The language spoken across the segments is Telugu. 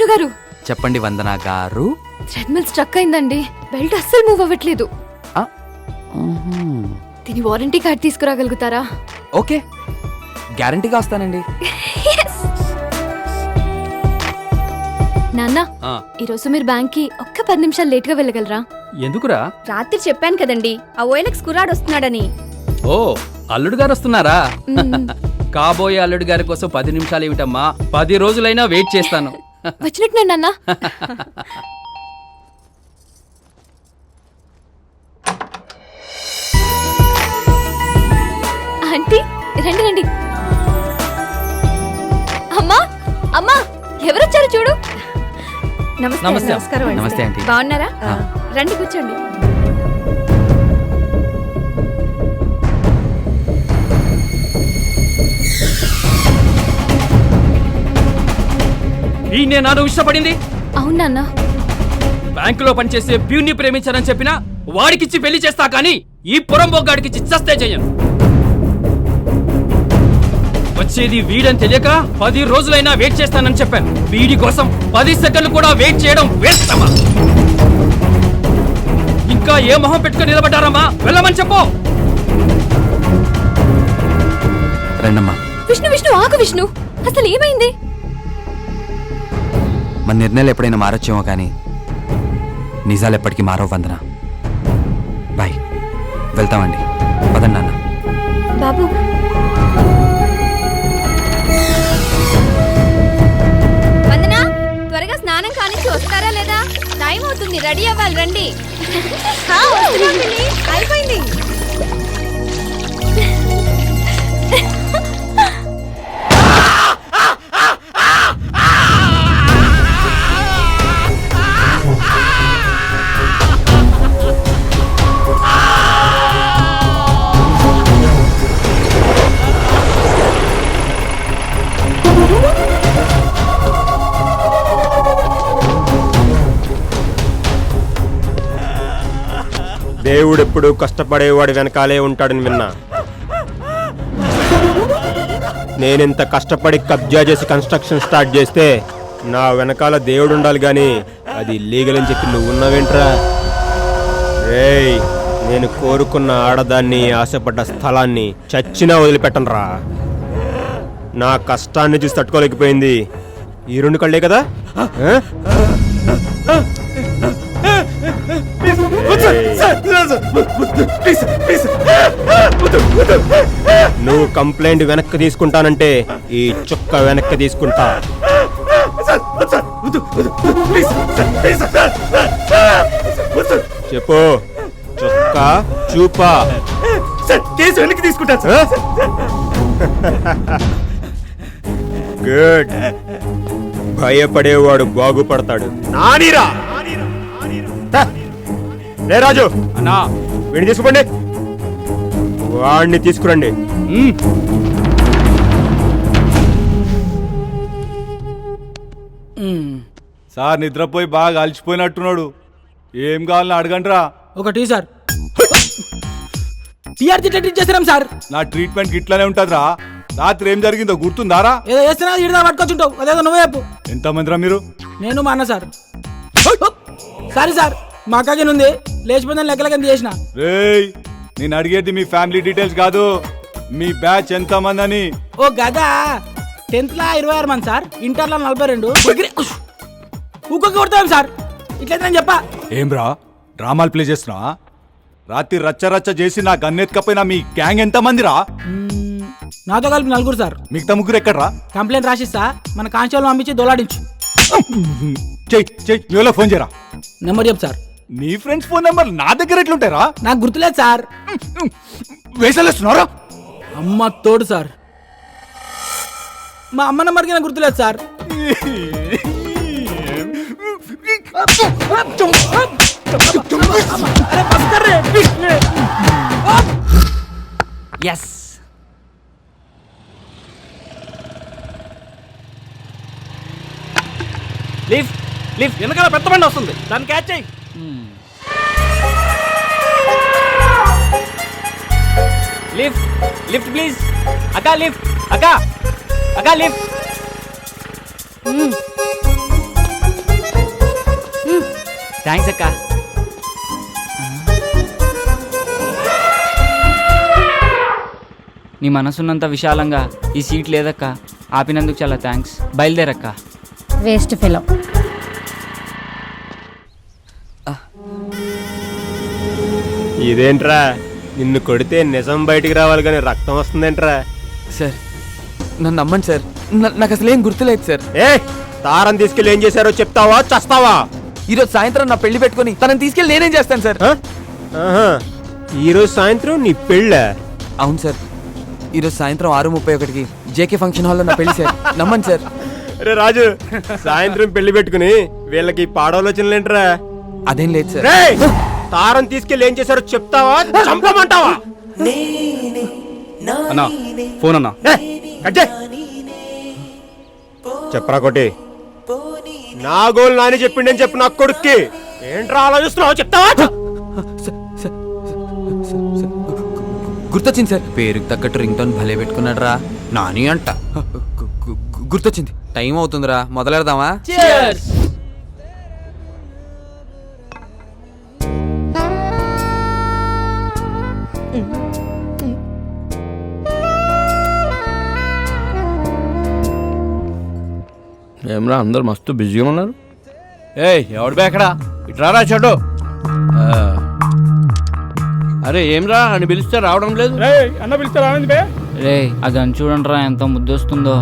విష్ణు గారు. చెప్పండి వందన గారు. థ్రెడ్మిల్ స్ట్రక్ అయిందండి. బెల్ట్ అస్సలు మూవ్ అవ్వట్లేదు. దీని వారంటీ కార్డ్ తీసుకురాగలుగుతారా? ఓకే, గ్యారంటీగా వస్తానండి. నాన్న, ఈరోజు మీరు బ్యాంక్ కి ఒక్క 10 నిమిషాలు లేట్ గా వెళ్ళగలరా? ఎందుకురా? రాత్రి చెప్పాను కదండి, ఆ ఓఎల్ఎక్స్ కుర్రాడు వస్తున్నాడని. ఓ, అల్లుడు గారు వస్తున్నారా? కాబోయే అల్లుడు గారి కోసం 10 నిమిషాలు ఏమిటమ్మా, 10 రోజులైనా వెయిట్ చేస్తాను. వచ్చినట్టున్నాడు నాన్న. ఆంటీ రండి రండి. అమ్మా అమ్మా, ఎవరొచ్చారు చూడు. నమస్కారం. నమస్తే ఆంటీ. బాగున్నారా? రండి కూర్చోండి. ఈ నాను ఇష్టపడింది. అవును నాన్న. బ్యాంకులో పనిచేసే ప్యూన్ని ప్రేమించానని చెప్పినా వాడికిచ్చి పెళ్లి చేస్తా, కానీ ఈ పురంబోగ్గాడికిచ్చి చస్తే చెయ్యను. వచ్చేది వీడని తెలియక 10 రోజులైనా వెయిట్ చేస్తానని చెప్పాను. వీడి కోసం 10 సెకండ్లు కూడా వెయిట్ చేయడం వేస్తమా? ఇంకా ఏ మొహం పెట్టుకుని నిలబడ్డారమ్మా? వెళ్ళమని చెప్పు. రండమ్మా. విష్ణు విష్ణు ఆగు విష్ణు, అసలు ఏమైంది? మన నిర్ణయాలు ఎప్పుడైనా మారొచ్చేమో, కానీ నిజాలు ఎప్పటికీ మారవు వందన. బాయ్, వెళ్తామండి. పదండి నాన్న. బాబు, వందనా, త్వరగా స్నానం కానిచ్చి వస్తారా లేదా? టైం అవుతుంది, రెడీ అవ్వాలి. రండి. అయిపోయింది. దేవుడెప్పుడు కష్టపడేవాడు వెనకాలే ఉంటాడని విన్నా. నేనింత కష్టపడి కబ్జా చేసి కన్స్ట్రక్షన్ స్టార్ట్ చేస్తే నా వెనకాల దేవుడు ఉండాలి, కానీ అది లీగల్ అని చెప్పి నువ్వు ఉన్నావేంట్రా? రేయ్, నేను కోరుకున్న ఆడదాన్ని, ఆశపడ్డ స్థలాన్ని చచ్చినా వదిలిపెట్టనురా. నా కష్టాన్ని చూసి తట్టుకోలేకపోయింది ఈ 2 కళ్ళే కదా. నువ్వు కంప్లైంట్ వెనక్కి తీసుకుంటానంటే ఈ చుక్క వెనక్కి తీసుకుంటా. చెప్పు, చుక్క చూపా. కేసు వెనక్కి తీసుకుంటా సార్. గుడ్. భయపడేవాడు బాగుపడతాడు. నానీరా రే రాజు అన్నా, వీడిని తీసుకోండి. వాడిని తీసుకురండి. సార్ నిద్రపోయి బాగా అలసిపోయినట్టున్నాడు. ఏం కావాలని అడగండిరా. ఒకటి సార్. టీఆర్జీ ట్రీట్ చేస్తున్నాం సార్. నా ట్రీట్మెంట్ ఇట్లానే ఉంటుందిరా. రాత్రి ఏం జరిగిందో గుర్తుందారా? ఏదో చేస్తున్నా ఇడదా పట్టుకొచ్చుంటావు, అదేదో నువ్వే చెప్పు. ఎంతమందిరా మీరు? నేను మా అన్న సార్. సారీ సార్, మా అక్కకి ఉంది, లేచిపోయిందని లెక్కలకి చేసిన. రేయ్, నేను అడిగేది మీ ఫ్యామిలీ డీటెయిల్స్ కాదు, మీ బ్యాచ్ ఎంతమంది అని. ఓ గదా, 10th లో 26 మంది సార్, ఇంటర్లో 42. ఊకొక్క కొడతాం సార్. ఇట్లయితే నేను చెప్పా. ఏం రా, డ్రామాలు ప్లే చేస్తున్నావా? రాత్రి రచ్చ రచ్చ చేసి నా గన్నెత్తుకపోయినా మీ గ్యాంగ్ ఎంతమంది రా? నాతో కలిపి 4 సార్. మిగతా 3 ఎక్కడ్రా? కంప్లైంట్ రాసిస్తా, మన కానిస్టేబుల్ పంపించి దొలాడించు. చెయ్యి, ఫోన్ చేయరా. నెంబర్ చెప్పు సార్. నీ ఫ్రెండ్స్ ఫోన్ నెంబర్ నా దగ్గర ఎట్లుంటారా? నాకు గుర్తులేదు సార్. వేసలేస్తున్నారా? అమ్మ తోడు సార్. మా అమ్మ నెంబర్కి నాకు గుర్తులేదు సార్. ఎస్. లిఫ్ట్ లిఫ్ట్ వెనకాల పెద్ద బండి వస్తుంది, దాన్ని క్యాచ్ చేయి. Lift lift please. అక్క లిఫ్ట్, అక్క అక్క లిఫ్ట్. థ్యాంక్స్ అక్క. నీ మనసున్నంత విశాలంగా ఈ సీట్ లేదక్క. ఆపినందుకు చాలా థ్యాంక్స్. బయలుదేరక్క. Waste fellow. ఇదేంట్రా, నిన్ను కొడితే నిజం బయటికి రావాలి కానీ రక్తం వస్తుందేంట్రా? సార్ నన్ను నమ్మండి సార్, నాకు అసలు ఏం గుర్తులేదు సార్. ఏ తారం తీసుకెళ్ళి ఏం చేశారో చెప్తావా చస్తావా? ఈరోజు సాయంత్రం నా పెళ్లి పెట్టుకుని తనని తీసుకెళ్ళి నేనేం చేస్తాను సార్? ఆహా, ఈరోజు సాయంత్రం నీ పెళ్ళ? అవును సార్, ఈరోజు సాయంత్రం 6:31కి జేకే ఫంక్షన్ హాల్లో నా పెళ్లి సార్. నమ్మండి సార్. రే రాజు, సాయంత్రం పెళ్లి పెట్టుకుని వీళ్ళకి పాడవలోచనలేంట్రా? అదేం లేదు సార్. రే తారం తీసుకెళ్ళి ఏం చేశారో చెప్తావా చంపమంటావా? అన్నా ఫోన్ అన్నా. చెప్పరా కొట్టి, నా గోల్ నాని చెప్పిండని చెప్పు నా కొడుక్కి. ఏంట్రా ఆలోచిస్తున్నావు చెప్తావా? గుర్తొచ్చింది సార్, పేరుకి తగ్గట్టు రింగ్ టోన్ భలే పెట్టుకున్నాడు రా. నాని అంట. గుర్తొచ్చింది, టైం అవుతుందిరా, మొదలెడదామా? ఏమరా అందరు మస్తు బిజీగా ఉన్నారు. ఎవడు బేకడా ఇట్రారా చెడు. అరే ఏమ్రా అని పిలిస్తే రావడం లేదు. అన్న పిలిస్తే రావింది బే. రే ఆ గన్ చూడండిరా ఎంత ముద్దొస్తుందో.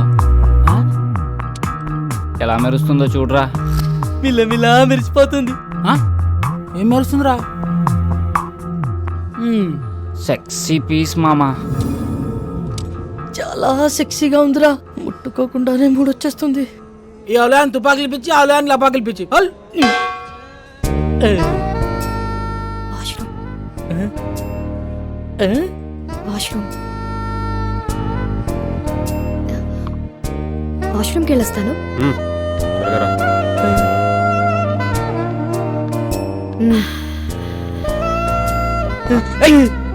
ఎలా మెరుస్తుందో చూడరా. మిల్లమిలా మెరిసిపోతుంది. ఏం మెరుస్తుందిరా? సెక్సీ పీస్ మామా. చాలా సెక్సీగా ఉందిరా, ముట్టుకోకుండానే మూడొచ్చేస్తుంది. ఈ అవలయాన్ని తుపాకులు పిచ్చి, అవలయాన్ని లపాకులు పిచ్చి. వాష్రూమ్కి వెళ్ళొస్తాను.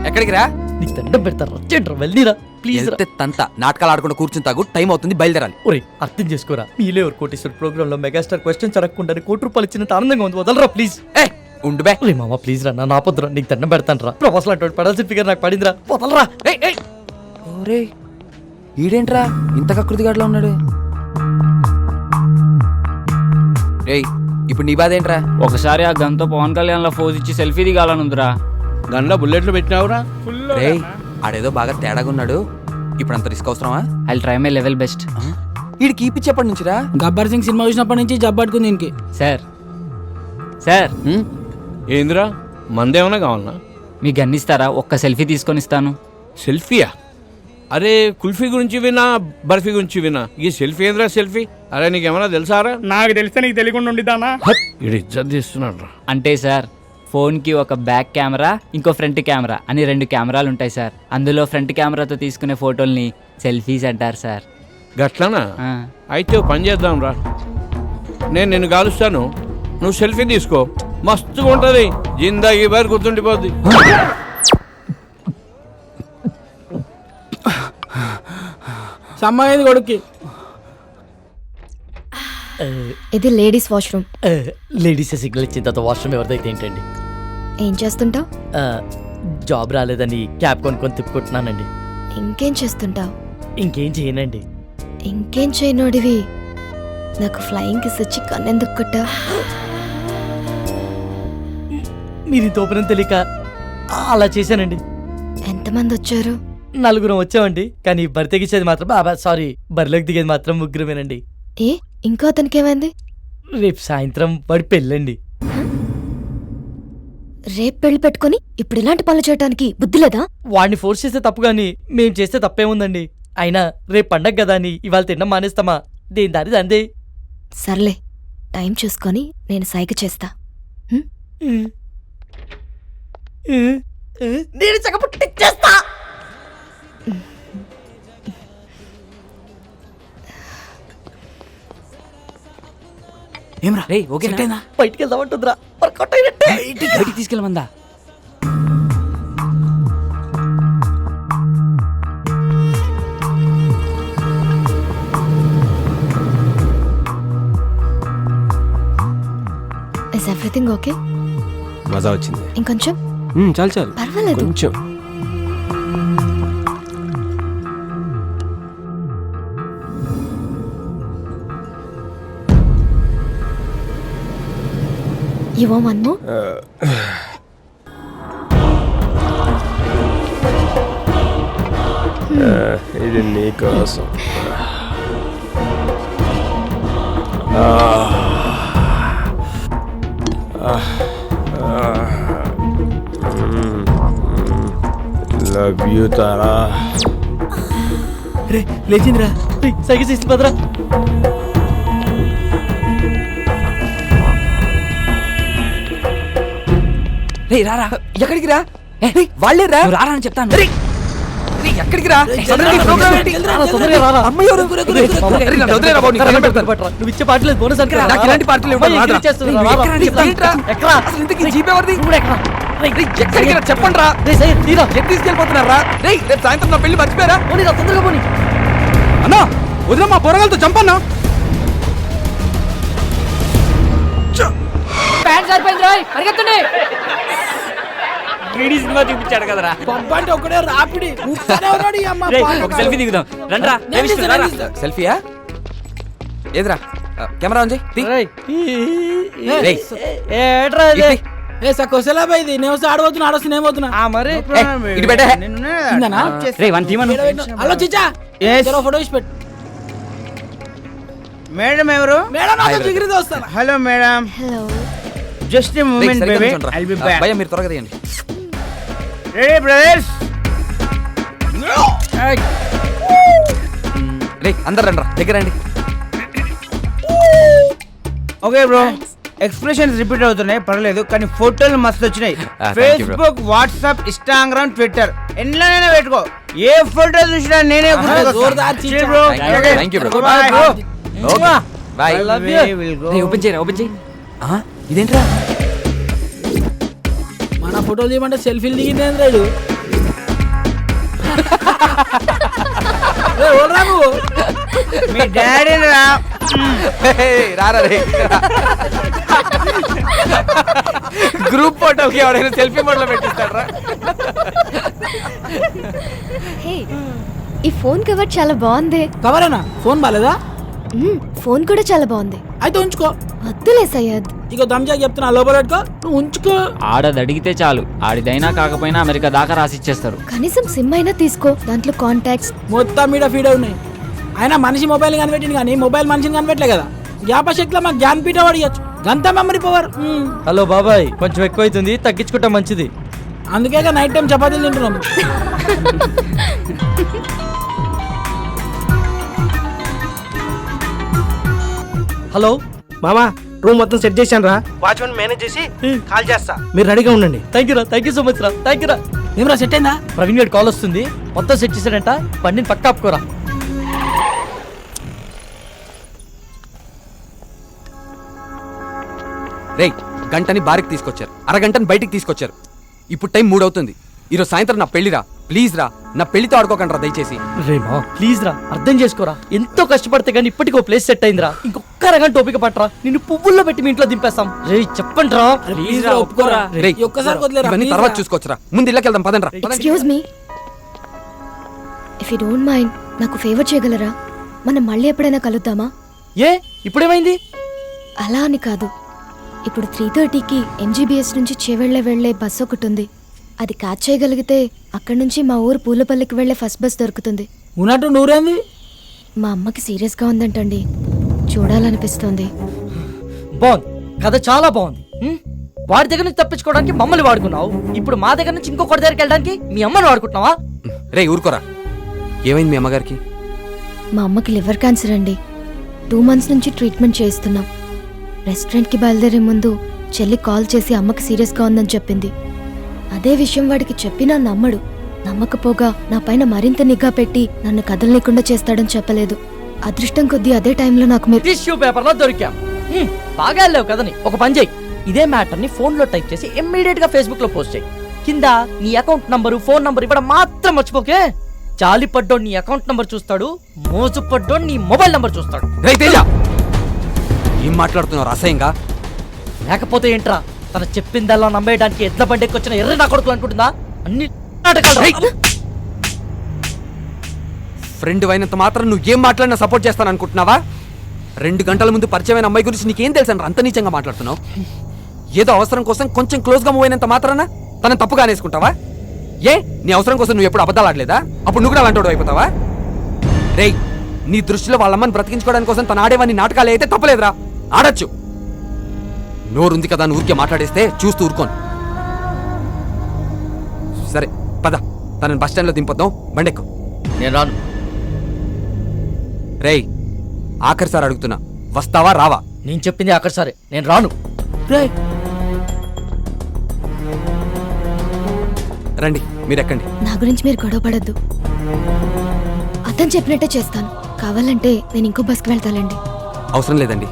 ఎక్కడికి రా? నీకు దండం పెడతారా? వెళ్ళిరా ప్లీజ్. వెళ్తే తంత నాటకాలు ఆడకుండా కూర్చుని తాగు, టైం అవుతుంది, బయలుదేరాలి. ఒరే అర్థం చేసుకోరా, మీలే ఒక కోటేశ్వర ప్రోగ్రామ్ లో మెగాస్టార్ క్వశ్చన్స్ అడగకుండా ₹1 ఇచ్చినంత ఆనందంగా ఉంది. వదలరా ప్లీజ్. ఉండు బే. రే మామ ప్లీజ్ రా, నా పొద్దురా నీకు దండం పెడతాను రా. ప్రొఫెసర్ అటువంటి పడాల్సిన ఫిగర్ నాకు పడిందిరా, వదలరా. ఓరే ఈడేంట్రా ఇంత కకృతిగాడ్లా ఉన్నాడు? రేయ్ ఇప్పుడు నీ బాధ ఏంట్రా? ఒకసారి ఆ గన్తో పవన్ కళ్యాణ్ లో ఫోజ్ ఇచ్చి సెల్ఫీ దిగాలనుందిరా. గన్లో బుల్లెట్లు పెట్టినావురా? రేయ్ ఆడేదో బాగా తేడాగా ఉన్నాడు, ఇప్పుడు అంత రిస్క్ అవసరమా? I try my level best. ఈడు కీపిచ్చేప్పటి నుంచిరా? గబ్బర్ సింగ్ సినిమా చూసినప్పటి నుంచి జబ్బట్టుకుంది దీనికి. సార్ సార్ ఏందిరా మందేమన్నా కావాలన్నా? మీ గన్ ఇస్తారా? ఒక్క సెల్ఫీ తీసుకొని ఇస్తాను. సెల్ఫీయా? అరే కుల్ఫీ గురించి వినా, బర్ఫీ గురించి వినా, ఈ సెల్ఫీ ఏంద్రా సెల్ఫీ? అరే నీకేమన్నా తెలుసారా? నాకు తెలిస్తే నీకు తెలియకుండా ఉండిద్దానా? ఇది ఇజ్జత్ తీస్తున్నాడు రా. అంటే సార్ ఫోన్కి ఒక బ్యాక్ కెమెరా, ఇంకో ఫ్రంట్ కెమెరా అని 2 కెమెరాలు ఉంటాయి సార్. అందులో ఫ్రంట్ కెమెరాతో తీసుకునే ఫోటోల్ని సెల్ఫీస్ అంటారు సార్. గట్లనా? అయితే ఓ పని చేద్దాం రా, నేను నిన్ను కాలుస్తాను, నువ్వు సెల్ఫీ తీసుకో, మస్తుగా ఉంటుంది, జిందాగీ బారి గుర్తుండిపోద్ది. సమ్మాయింది కొడుక్కి. ఇది లేడీస్ వాష్రూమ్. లేడీస్ సిగ్నల్ ఇచ్చిన తర్వాత వాష్రూమ్ ఎవరిదైతే ఏంటండి? ఏం చేస్తుంటావు? జాబ్ రాలేదని క్యాబ్ కొనుక్కొని తిప్పుకుంటున్నానండి. ఇంకేం చేస్తుంటావు? ఇంకేం చేయనండి. ఇంకేం చేయనోడివి నాకు ఫ్లయింగ్ కిస్ ఇచ్చి కన్నెందుకు కొట్టా? మీరు తోపనం తెలియక అలా చేశానండి. ఎంతమంది వచ్చారు? 4 వచ్చామండి, కానీ బరి తెగించేది మాత్రం సారీ బరిలోకి దిగేది మాత్రం 3 ఏ ఇంకో అతనికి ఏమైంది? రేపు సాయంత్రం వాడి పెళ్ళండి. రేపు పెళ్లి పెట్టుకొని ఇప్పుడు ఇలాంటి పనులు చేయడానికి బుద్ధి లేదా? వాడిని ఫోర్స్ చేస్తే తప్పు గాని మేం చేస్తే తప్పేముందండి? అయినా రేపు పండగ కదా అని ఇవాళ తినడం మానేస్తామా? దేని దారి దందే. సర్లే టైం చూసుకొని నేను సైగ చేస్తా. నేను చక్కపుట్టిచ్చేస్తా. ఏమ్రా రే ఓకేనా? బయటికి వెళ్దామంటుందిరా, వర్కౌట్ అయినట్టే. బయటికి తీసుకెళ్ళమందా? Everything okay? మజా వచ్చింది. ఇంకొంచెం చాలు చాలు పర్వాలేదు. కొంచెం. You want one more? ఇది నీకోసం. Love you Tara. రే లేచిందిరా. సైకిల్ తీసి పదరా. రే రారా, ఎక్కడికి రా? వాళ్ళే రా, రారా అని చెప్తాను. రే, రే, ఎక్కడికి రా? తొందరగా రారా. అమ్మాయి ఎవరు? రే, నన్ను వదిలేరా బాబు, నీకు దండం పెడతాను. నువ్వు ఇచ్చే పాటలేదు బోనస్ అంటే నాకు ఇలాంటి పార్టీలు ఇవ్వడం రాదురా. ఎక్కరా? అసలు ఇంతకీ జీప్ ఎవరిది? రే, ఎక్కడికి రా? చెప్పండి రా. ఎక్కడ తీసుకెళ్ళిపోతున్నారా? రే, రేపు సాయంత్రం నా పెళ్లి మర్చిపోయారా? తొందరగా పోనీ. అన్నా వదిలే, మా పొరగాలతో చంపన్నా. ప్యాంట్ సరిపోయింది రాయ్, పరిగెత్తండి. సినిమా చూపించాడు కదరా. పబ్బ అంటే ఒకడే రాపిడి ఊపుతానే ఉన్నాడు ఈ అమ్మ రేయ్, పాలు ఒక సెల్ఫీ దిగుదాం రండ్రా. నేను తీస్తా, నేను తీస్తా. సెల్ఫీయా? ఏదిరా? కెమెరా ఆన్ చేయి. తీ. రేయ్, ఏట్రా ఇది? ఇటు తీ. ఏ సకోసలా ఇది నేను వస్తే ఆడబోతున్నా ఆడొస్తే నేను పోతున్నా మరి ఇటు పెట్టే. ఇందనా? రేయ్, వన్ తీమను. హలో చిచ్చా జరా ఫోటో ఇచ్చి పెట్టు. మేడం ఎవరు? మేడం నాతో జిగిరి దోస్తాను. Hello madam, hello. Just a రేయ్, మూమెంట్ సరిగ్గా బేబీ, నిల్చోండ్రా. I'll be back. భయ్యా, మీరు త్వరగా తీయండి. Ready brothers? రే, అందరు రండి రా, దగ్గర రండి. ఓకే బ్రో, ఎక్స్ప్రెషన్స్ రిపీట్ అవుతున్నాయి పర్లేదు, కానీ ఫోటోలు మస్తు వచ్చినాయి. thank you, bro. Facebook, WhatsApp, Instagram, Twitter ఎన్నైనా పెట్టుకో. ఏ ఫోటో చూసినా నేనే జోర్దార్ చిచ్చా. Bro. Thank you, bro. Bye. Okay, bye. I love you. We'll go. రేయ్, ఓపెన్ చేయరా, ఓపెన్ చేయి. ఇదేంట్రా? మన ఫోటోలు తీయమంటే సెల్ఫీలు దిగింది రైడు. నువ్వు మీ డాడీ రా. రారా రే. గ్రూప్ ఫోటోకి ఎవడైనా సెల్ఫీ మోడ్లో పెట్టిస్తాడ్రా? హే, ఈ ఫోన్ కవర్ చాలా బాగుంది. కవరేనా? ఫోన్ బాలేదా? ఫోన్ కూడా చాలా బాగుంది. అయితే ఉంచుకో. వద్దులే సయ్యద్. ఇక దమ్జా చెప్తున్నా, లోపల పెట్టుకో, నువ్వు ఉంచుకో. ఆడది అడిగితే చాలు, ఆడిదైనా కాకపోయినా అమెరికా దాకా రాసిచ్చేస్తారు. కనీసం సిమ్ అయినా తీసుకో, దాంట్లో కాంటాక్ట్స్. మొత్తం మీద ఫీడ్ ఉన్నాయి. అయినా మనిషి మొబైల్ కనిపెట్టింది కానీ మొబైల్ మనిషిని కనిపెట్టలే కదా. జ్ఞాపశక్తిలో మాకు జ్ఞానపీఠ అడిగచ్చు, గంత మెమరీ పవర్. హలో బాబాయ్, కొంచెం ఎక్కువ అవుతుంది, తగ్గించుకుంటే మంచిది. అందుకే నైట్ టైం చపాతీలు తింటున్నాం. హలో మామా, రూమ్ మొత్తం సెట్ చేశాను రా. వాచ్మెన్ మేనేజ్ చేసి కాల్ చేస్తా, మీరు రెడీగా ఉండండి. థ్యాంక్ యూ రా, థ్యాంక్ యూ సో మచ్ రా, థ్యాంక్ యూ రా. ఏమరా సెట్ అయిందా? ప్రవీణ్ గారి కాల్ వస్తుంది, మొత్తం సెట్ చేశాడంట, బండిని పక్క ఆపుకోరా. రేయ్, గంటని బారికి తీసుకొచ్చారు, అరగంటని బయటికి తీసుకొచ్చారు. ఇప్పుడు టైం 3 అవుతుంది. ఈరోజు సాయంత్రం నా పెళ్లిరా, ప్లీజ్ రా, నా పెళ్లితో ఆడుకోకండి రా దయచేసి. రేమా ప్లీజ్ రా, అర్థం చేసుకోరా. ఎంతో కష్టపడితే కానీ ఇప్పటికీ ఓ ప్లేస్ సెట్ అయిందిరా. ఇంకొక అరగంట ఓపిక పట్టరా, నిన్ను పువ్వుల్లో పెట్టి మీ ఇంట్లో దింపేస్తాం. రే చెప్పండి రా. ప్లీజ్ రా, ఒప్పుకోరా. రేయ్, ఈ ఒక్కసారి వదిలేరా, ఇవన్నీ please తర్వాత రా. చూసుకోవచ్చురా, ముందు ఇళ్ళకి వెళ్దాం పదండి రా. Excuse me, if you don't mind నాకు ఫేవర్ చేయగలరా? మనం మళ్ళీ ఎప్పుడైనా కలుద్దామా? ఏ ఇప్పుడేమైంది? అలా అని కాదు, ఇప్పుడు 3:30కి MGBS నుంచి చేవెళ్ళే వెళ్లే బస్ ఒకటి ఉంది. అది క్యాచ్ చేయగలిగితే అక్కడి నుంచి మా ఊరు పూలపల్లికి వెళ్లే ఫస్ట్ బస్ దొరుకుతుంది. ఉన్నట్టు నూరేంది? మా అమ్మకి సీరియస్గా ఉందంటండి, చూడాలనిపిస్తుంది. బాగుంది, కథ చాలా బాగుంది. వాడి దగ్గర నుంచి తప్పించుకోవడానికి మమ్మల్ని వాడుకున్నావు, ఇప్పుడు మా దగ్గర నుంచి ఇంకొకటి దగ్గరికి వెళ్ళడానికి మీ అమ్మని వాడుకుంటున్నావా? రే ఊరుకోరా, ఏమైంది మీ అమ్మగారికి? మా అమ్మకి లివర్ క్యాన్సర్ అండి. 2 months నుంచి ట్రీట్మెంట్ చేయిస్తున్నాం. రెస్టారెంట్కి బయలుదేరే ముందు చెల్లి కాల్ చేసి అమ్మకి సీరియస్గా ఉందని చెప్పింది. అదే విషయం వాడికి చెప్పినా నమ్మడు. నమ్మకపోగా నా పైన మరింత నిఘా పెట్టి నన్ను కదలలేకుండా చేస్తాడని చెప్పలేదు. అదృష్టం కొద్దీ అదే టైంలో నాకు మీరు టిష్యూ పేపర్ లో దొరికాం. బాగా వెళ్ళావు కదని ఒక పని చేయి, ఇదే మ్యాటర్ ని ఫోన్ లో టైప్ చేసి ఇమ్మీడియట్ గా ఫేస్బుక్ లో పోస్ట్ చేయి. కింద నీ అకౌంట్ నంబరు, ఫోన్ నంబర్ ఇవ్వడం మాత్రం మర్చిపోకే. జాలి పడ్డోడు నీ అకౌంట్ నంబర్ చూస్తాడు, మోజు పడ్డోడు నీ మొబైల్ నంబర్ చూస్తాడు. రే తేజ, ఏం మాట్లాడుతున్నావు అసహ్యంగా? లేకపోతే ఏంట్రా తన చెప్పిందల్లా నమ్మేయడానికి ఎడ్ల బండికి వచ్చిన ఎర్ర నా కొడుకులు అనుకుంటుందా అన్ని నాటకాలు ఫ్రెండ్ అయినంత మాత్రం నువ్వు ఏం మాట్లాడినా సపోర్ట్ చేస్తాను అనుకుంటున్నావా? 2 గంటల ముందు పరిచయమైన అమ్మాయి గురించి నీకేం తెలుసు అంత నీచంగా మాట్లాడుతున్నావు? ఏదో అవసరం కోసం కొంచెం క్లోజ్గా మూవ్ అయినంత మాత్రాన తనని తప్పుగా అనేసుకుంటావా? ఏ నీ అవసరం కోసం నువ్వు ఎప్పుడు అబద్ధాలు ఆడలేదా? అప్పుడు నువ్వు కూడా అలాంటి అయిపోతావా? రేయ్, నీ దృష్టిలో వాళ్ళమ్మని బ్రతికించుకోవడానికి కోసం తను ఆడేవాన్ని నాటకాలు అయితే తప్పలేదురా, ఆడచ్చు. నోరుంది కదా అని ఊరికే మాట్లాడేస్తే చూస్తూ ఊరుకోను. సరే పద, తనని బస్ స్టాండ్లో దింపొద్దాం, బండెక్కు. నేను రాను. రేయ్, ఆఖరిసారి అడుగుతున్నా, వస్తావా రావా? నేను చెప్పింది అక్కడ సరే, నేను రాను. రేయ్ రండి, మీరు ఎక్కండి. నా గురించి మీరు గొడవ పడద్దు. అతను చెప్పినట్టే చేస్తాను. కావాలంటే నేను ఇంకో బస్కి వెళ్తానండి. అవసరం లేదండి,